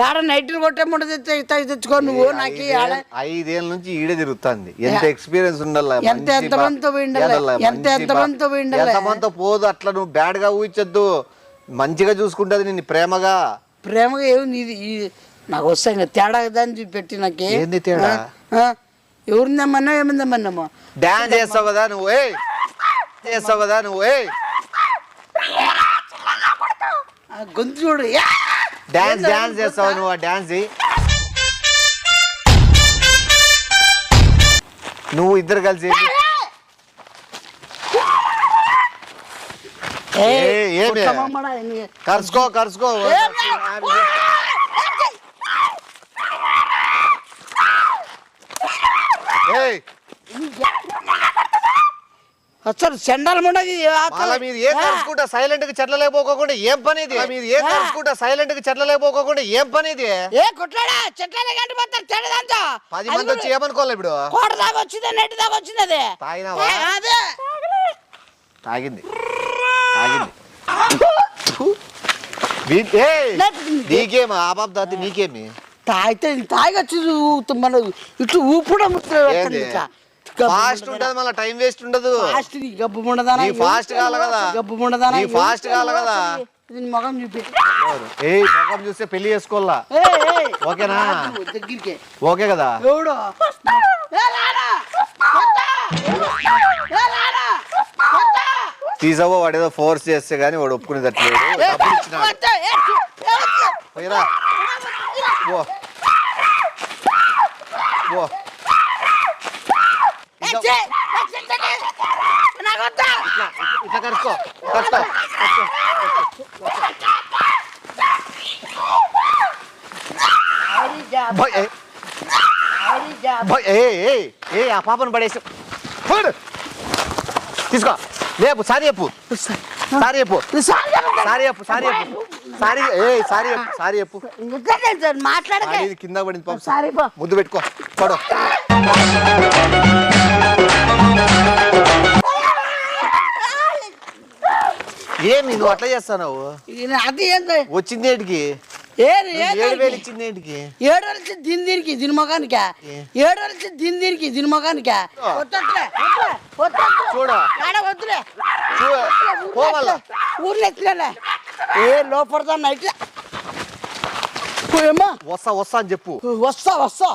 ఏడ నైట్లు కొట్టేముండ తెచ్చుకో నువ్వు నాకు 5 ఏళ్ళ నుంచి ఈడే తిరుగుతుంది. ఎంత ఎక్స్పీరియన్స్ ఉండాలి, ఎంతమందితో ఎంతమందితో పోదు. అట్లా నువ్వు బ్యాడ్ గా ఊహించద్దు. మంచిగా చూసుకుంటది నిన్ను ప్రేమగా ఏముంది ఇది నాకు వస్తా ఇంకా తేడా దాన్ని చూపెట్టి నాకే ఏంది తేడా? ఎవరిందమ్మన్నా ఏమిందమ్మన్నామో డాన్స్ చేస్తావు కదా నువ్వు, చేస్తావు కదా నువ్వు, గొంతు చూడు డాన్స్ చేస్తావు నువ్వు. ఆ డాన్స్ నువ్వు ఇద్దరు కలిసి కరుసుకో అసలు చెండాలు ఉండదు. మీరు ఏం కలుసుకుంటా సైలెంట్ గా చెట్లలేకపోకుండా ఏం పని ఇది? మీరు ఏం కలుసుకుంటా సైలెంట్ గా చెట్లలేకపోకుండా ఏం పని ఇది? కొట్లాడా చెట్ల గంట పోతారు చెడదంతా 10 మంది వచ్చి ఏమనుకోవాలి ఇప్పుడు? కోట దాకా వచ్చింది, నెట్ దాకా వచ్చింది. అదే తాగినావా? తాగింది నీకేమి ఆ బాబు తాతి నీకేమి? తాగొచ్చి మన ఇట్లు ఊపడం ఫాస్ట్ ఉంటది, మళ్ళీ టైం వేస్ట్ ఉండదు. గబ్బు ఉండదా ఫాస్ట్ కావాలి కదా, గబ్బు ఉండదా ఫాస్ట్ కావాలి కదా. మొగం చూపి మొగం చూస్తే పెళ్లి చేసుకోవాలా? ఓకేనా? దగ్గరికి ఓకే కదా? ఎవడు తీసావో వాడేదో ఫోర్స్ చేస్తే గానీ వాడు ఒప్పుకునేటట్లేదు. డబ్బులు ఇచ్చినాడు. పోయిరా ఇట్లా కరుసుకో. ఆ పాపను పడేసి తీసుకో. లేపు సారీ చెప్పు, మాట్లాడే కింద పడింది పాప. ముద్దు పెట్టుకో పడో. ఏమి నువ్వు అట్లా చేస్తావు? అది వచ్చింది ఏంటికి? 7,000 ఇచ్చింది ఏంటికి? 7,000 దీనికి దీని మొగానికా? 7,000 దీని మొగానికా? చూడు ఊర్లో ఎత్తులే లోపడతా నైట్ వస్తా అని చెప్పు. వస్తా